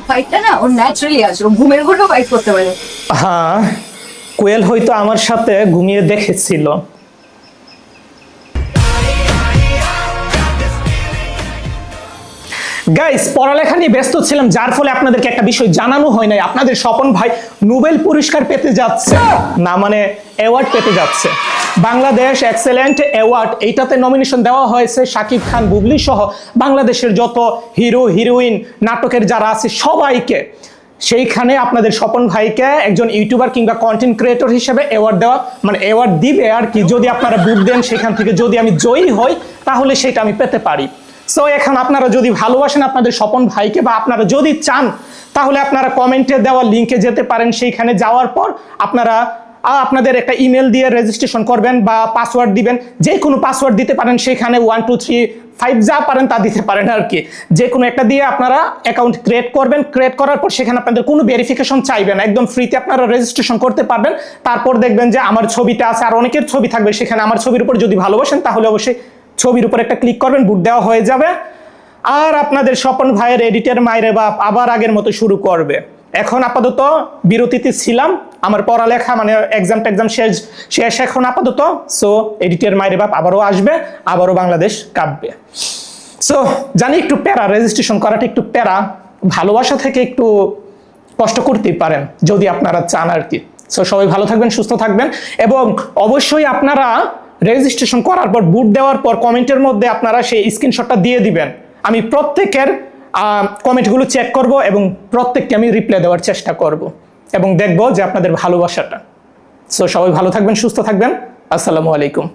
ফাইটটা না ওর ন্যাচারালি আসে, ও ঘুমের ঘরেও ফাইট করতে পারে। হ্যাঁ, কোয়েল হয়তো আমার সাথে ঘুমিয়ে দেখেছিল। গাইস, পড়ালেখা নিয়ে ব্যস্ত ছিলাম, যার ফলে আপনাদেরকে একটা বিষয় জানানো হয় নাই। আপনাদের স্বপন ভাই নোবেল পুরস্কার পেতে যাচ্ছে, না মানে অ্যাওয়ার্ড পেতে যাচ্ছে, বাংলাদেশ এক্সেলেন্ট অ্যাওয়ার্ড। এইটাতে নমিনেশন দেওয়া হয়েছে শাকিব খান, বুবলি সহ বাংলাদেশের যত হিরো হিরোইন নাটকের যারা আছে সবাইকে। সেইখানে আপনাদের স্বপন ভাইকে একজন ইউটিউবার কিংবা কন্টেন্ট ক্রিয়েটর হিসেবে অ্যাওয়ার্ড দেওয়া, মানে অ্যাওয়ার্ড দিবে আর কি। যদি আপনারা বুক দেন, সেখান থেকে যদি আমি জয়ী হই তাহলে সেটা আমি পেতে পারি। সো এখন আপনারা যদি ভালোবাসেন আপনাদের স্বপন ভাইকে, বা আপনারা যদি চান, তাহলে আপনারা কমেন্টে দেওয়া লিঙ্কে যেতে পারেন। সেইখানে যাওয়ার পর আপনারা আপনাদের একটা ইমেল দিয়ে রেজিস্ট্রেশন করবেন বা পাসওয়ার্ড দিবেন, যে কোনো পাসওয়ার্ড দিতে পারেন। সেখানে 1 2 3 5 যা পারেন তা দিতে পারেন আর কি। যে কোনো একটা দিয়ে আপনারা অ্যাকাউন্ট ক্রিয়েট করবেন। ক্রিয়েট করার পর সেখানে আপনাদের কোনো ভেরিফিকেশন চাইবে না, একদম ফ্রিতে আপনারা রেজিস্ট্রেশন করতে পারবেন। তারপর দেখবেন যে আমার ছবিটা আছে, আর অনেকের ছবি থাকবে সেখানে। আমার ছবির উপর যদি ভালোবাসেন তাহলে অবশ্যই ছবির উপর একটা ক্লিক করবেন, বুট দেওয়া হয়ে যাবে। আর আপনাদের স্বপন ভাইয়ের এডিটের মাইরে বাপ আবার আগের মতো শুরু করবে। এখন আপাতত বিরতিতে ছিলাম, আমার পড়ালেখা মানে এক্সাম শেষ এখন আপাতত। সো এডিটের মাইরে বাপ আবারও আসবে, আবারও বাংলাদেশ কাঁপবে। সো জানি একটু প্যারা, রেজিস্ট্রেশন করাটা একটু প্যারা, ভালোবাসা থেকে একটু কষ্ট করতেই পারেন যদি আপনারা চান আর কি। সো সবাই ভালো থাকবেন, সুস্থ থাকবেন, এবং অবশ্যই আপনারা রেজিস্ট্রেশন করার পর বুট দেওয়ার পর কমেন্টের মধ্যে আপনারা সেই স্ক্রিনশটটা দিয়ে দিবেন। আমি প্রত্যেকের কমেন্টগুলো চেক করব এবং প্রত্যেককে আমি রিপ্লাই দেওয়ার চেষ্টা করব এবং দেখব যে আপনাদের ভালোবাসাটা। সো সবাই ভালো থাকবেন, সুস্থ থাকবেন। আসসালামু আলাইকুম।